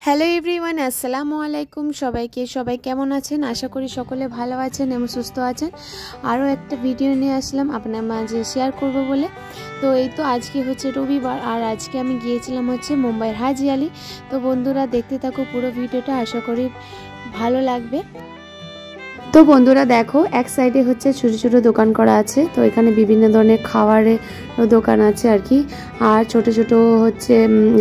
Hello everyone, আসসালামু আলাইকুম। সবাই কেমন আছেন? আশা করি সকলে ভালো আছেন এবং সুস্থ আছেন। আরও একটা ভিডিও নিয়ে আসলাম আপনার মাঝে শেয়ার করব বলে। তো এই তো আজকে হচ্ছে রবিবার, আর আজকে আমি গিয়েছিলাম হচ্ছে মুম্বাইয়ের হাজি আলি। তো বন্ধুরা দেখতে থাকো পুরো ভিডিওটা, আশা করি ভালো লাগবে। তো বন্ধুরা দেখো, এক সাইডে হচ্ছে ছোট ছোট দোকান করা আছে। তো এখানে বিভিন্ন ধরনের খাবারের দোকান আছে আর কি, আর ছোট ছোট হচ্ছে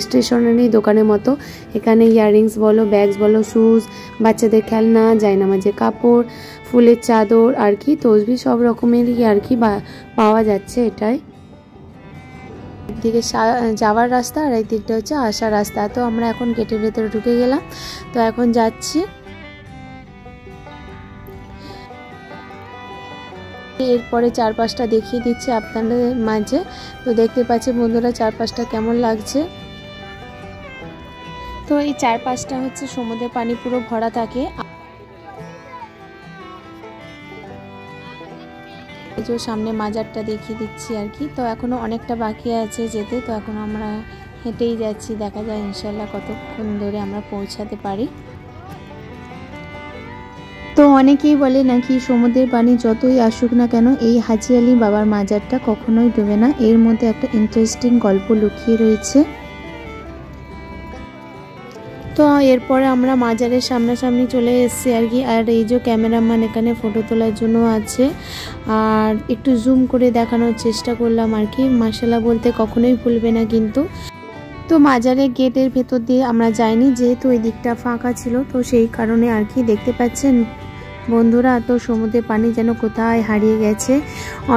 স্টেশনারি দোকানের মতো। এখানে ইয়াররিংস বলো, ব্যাগস বলো, শুজ, বাচ্চাদের খেলনা, জায়নামাজের কাপড়, ফুলের চাদর আর কি, তসবি সব রকমেরই আর কি পাওয়া যাচ্ছে। এটাই একদিকে যাওয়ার রাস্তা আর একদিকটা হচ্ছে আসার রাস্তা। তো আমরা এখন গেটের ভেতরে ঢুকে গেলাম। তো এখন যাচ্ছি। এরপরে চারপাশটা দেখিয়ে দিচ্ছি আপনাদের মাঝে। তো দেখতে পাচ্ছেন বন্ধুরা চারপাশটা কেমন লাগছে। তো এই চারপাশটা হচ্ছে সমুদ্রের পানি পুরো ভরা থাকে। এই যে সামনে মাজারটা দেখিয়ে দিচ্ছি আর কি। তো এখনো অনেকটা বাকি আছে যেতে। তো এখন আমরা হেঁটেই যাচ্ছি, দেখা যায় ইনশাল্লাহ কতক্ষণ ধরে আমরা পৌঁছাতে পারি। তো অনেকেই বলে নাকি সমুদ্রের পানি যতই আসুক না কেন এই হাজি আলি বাবার মাজারটা কখনোই ডুবে না। এর মধ্যে একটা ইন্টারেস্টিং গল্প লুকিয়ে রয়েছে। তো এরপরে আমরা মাজারের সামনাসামনি চলে এসেছি আর কি। আর এই যে ক্যামেরাম্যান এখানে ফটো তোলার জন্য আছে, আর একটু জুম করে দেখানোর চেষ্টা করলাম আর কি। মাশাআল্লাহ বলতে কখনোই ভুলবে না কিন্তু। তো মাজারের গেটের ভেতর দিয়ে আমরা যাইনি, যেহেতু ওই দিকটা ফাঁকা ছিল। তো সেই কারণে আর কি দেখতে পাচ্ছেন বন্ধুরা, তো সমুদ্রের পানি যেন কোথায় হারিয়ে গেছে,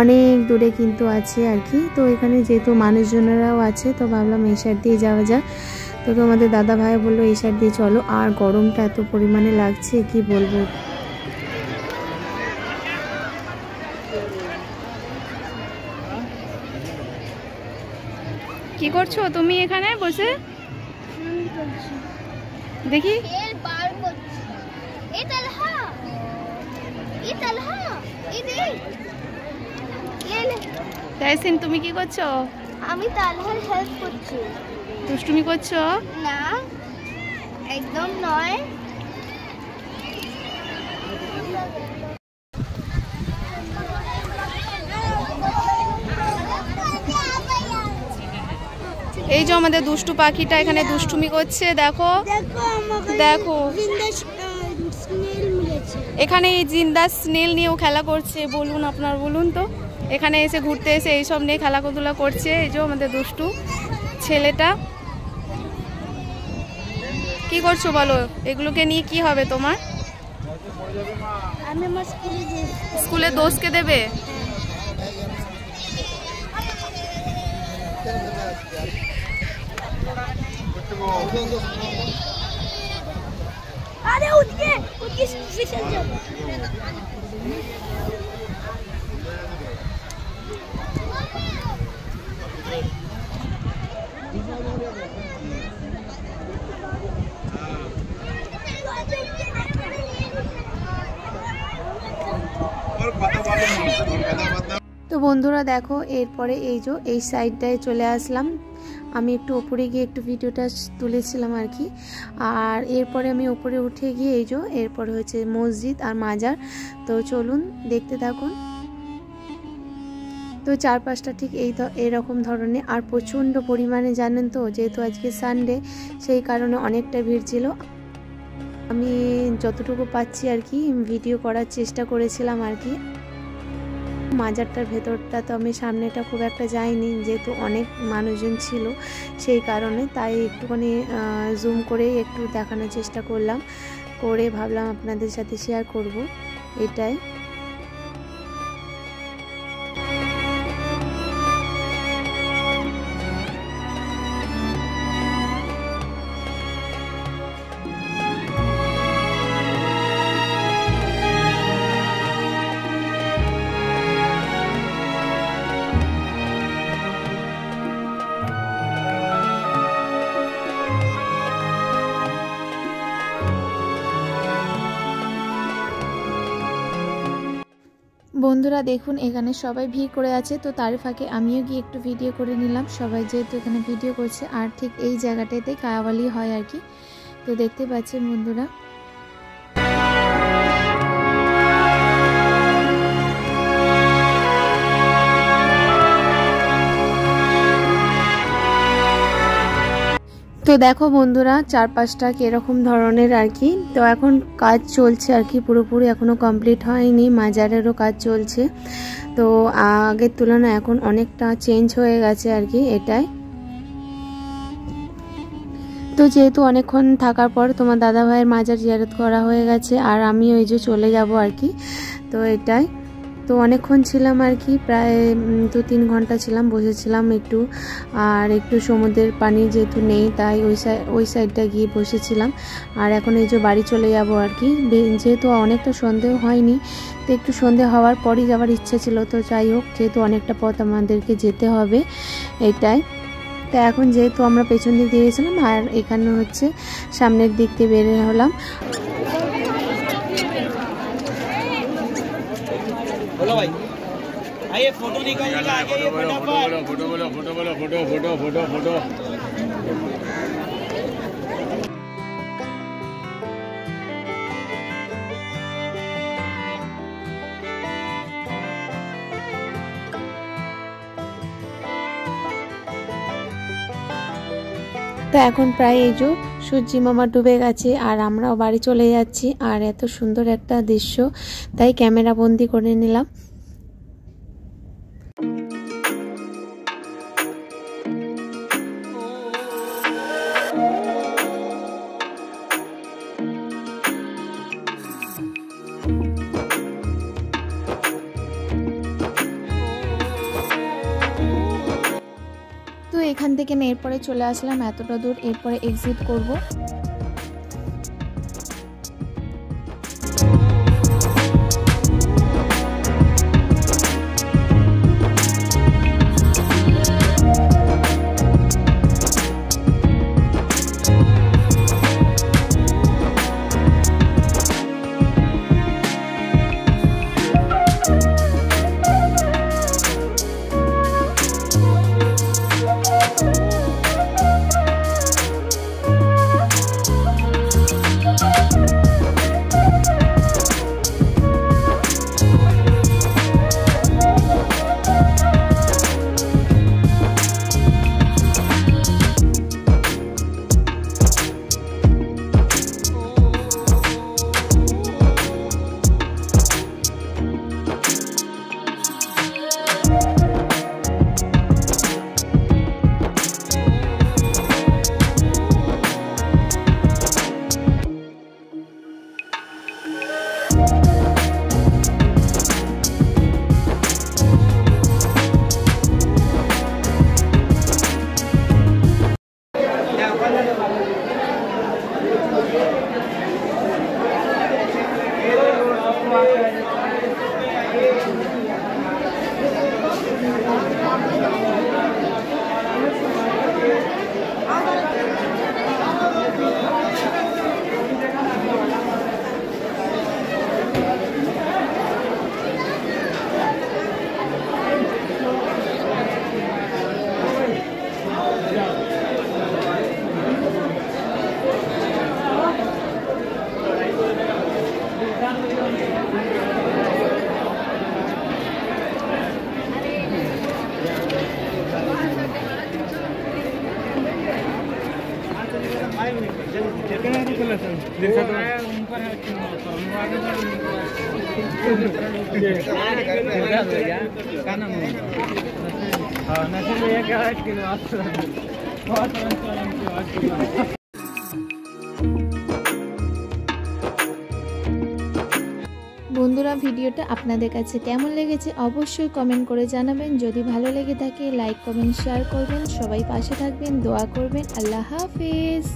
অনেক দূরে কিন্তু আছে আর কি। তো এখানে যেহেতু মানুষজনেরাও আছে, তো ভাবলাম এই সাইড দিয়ে যাওয়া যাক। তো আমাদের দাদা ভাই বললো এই সাইড দিয়ে চলো। আর গরমটা এত পরিমাণে লাগছে কি বলবো। কি করছো তুমি এখানে বসে? দেখি তাইসিন, তুমি কি করছো? আমি তালহার হেল্প করছি। দুষ্টুমি করছো? না, একদম নয়। এই যে আমাদের দুষ্টু পাখিটা এখানে দুষ্টুমি করছে, দেখো দেখো। এখানে এই জিন্দা স্নেল নিয়েও খেলা করছে। বলুন আপনার, বলুন তো। এখানে এসে ঘুরতে এসে এইসব নিয়ে খেলাধুলা করছে। এই যে আমাদের দুষ্টু ছেলেটা। কি করছো বলো? এগুলোকে নিয়ে কি হবে তোমার? আমি আমার স্কুলে দোষকে দেবে? আরে উঠকে স্পেশাল জব। তো বন্ধুরা দেখো, এরপরে এই যে এই সাইডটায় চলে আসলাম। আমি একটু ওপরে গিয়ে একটু ভিডিওটা তুলেছিলাম আর কি। আর এরপরে আমি ওপরে উঠে গিয়ে এই যে এরপরে হচ্ছে মসজিদ আর মাজার। তো চলুন দেখতে থাকুন। তো চারপাশটা ঠিক এইরকম ধরনের, আর প্রচণ্ড পরিমাণে জানেন তো, যেহেতু আজকে সানডে সেই কারণে অনেকটা ভিড় ছিল। আমি যতটুকু পাচ্ছি আর কি ভিডিও করার চেষ্টা করেছিলাম আর কি। মাজারটার ভেতরটা তো আমি সামনেটা খুব একটা যাইনি, যেহেতু অনেক মানুষজন ছিল সেই কারণে। তাই একটুখানি জুম করে একটু দেখানোর চেষ্টা করলাম, করে ভাবলাম আপনাদের সাথে শেয়ার করব এটাই। বন্ধুরা দেখুন এখানে সবাই ভিড় করে আছে, তো তার ফাঁকে আমিও গিয়ে একটু ভিডিও করে নিলাম। সবাই যেহেতু এখানে ভিডিও করছে, আর ঠিক এই জায়গাটাতে কাওয়ালি হয় আর কি। তো দেখতে পাচ্ছেন বন্ধুরা। তো দেখো বন্ধুরা চারপাশটা কিরকম ধরনের আর কি। তো এখন কাজ চলছে আর কি, পুরোপুরি এখনো কমপ্লিট হয়নি, মাজারেরও কাজ চলছে। তো আগের তুলনায় এখন অনেকটা চেঞ্জ হয়ে গেছে আর কি এটাই। তো যেহেতু অনেকক্ষণ থাকার পর তোমার দাদা ভাইয়ের মাজার জিয়ারত করা হয়ে গেছে, আর আমি ওই যে চলে যাব আর কি। তো এটাই, তো অনেকক্ষণ ছিলাম আর কি, প্রায় 2-3 ঘন্টা ছিলাম, বসেছিলাম একটু। আর একটু সমুদ্রের পানি যেহেতু নেই তাই ওই সাইডটা গিয়ে বসেছিলাম। আর এখন এই যে বাড়ি চলে যাব আর কি, যেহেতু অনেকটা সন্দেহ হয়নি, তো একটু সন্ধে হওয়ার পরই যাওয়ার ইচ্ছা ছিল। তো যাই হোক, যেহেতু অনেকটা পথ আমাদেরকে যেতে হবে এটাই। তো এখন যেহেতু আমরা পেছন দিক দিয়ে গেছিলাম, আর এখানে হচ্ছে সামনের দিক দিয়ে বের হলাম। बोलो भाई, आइए फोटो निकालिएगा, आइए फटाफट। फोटो बोलो, फोटो बोलो, फोटो फोटो फोटो फोटो। তো এখন প্রায় এই যে সূর্যি মামা ডুবে গেছে, আর আমরাও বাড়ি চলে যাচ্ছি। আর এত সুন্দর একটা দৃশ্য, তাই ক্যামেরা বন্দি করে নিলাম। তো এখান থেকে এরপরে চলে আসলাম এতটা দূর, এরপরে এক্সিট করব। বন্ধুরা ভিডিওটা আপনাদের কাছে কেমন লেগেছে অবশ্যই কমেন্ট করে জানাবেন। যদি ভালো লেগে থাকে লাইক কমেন্ট শেয়ার করবেন। সবাই পাশে থাকবেন, দোয়া করবেন। আল্লাহ হাফেজ।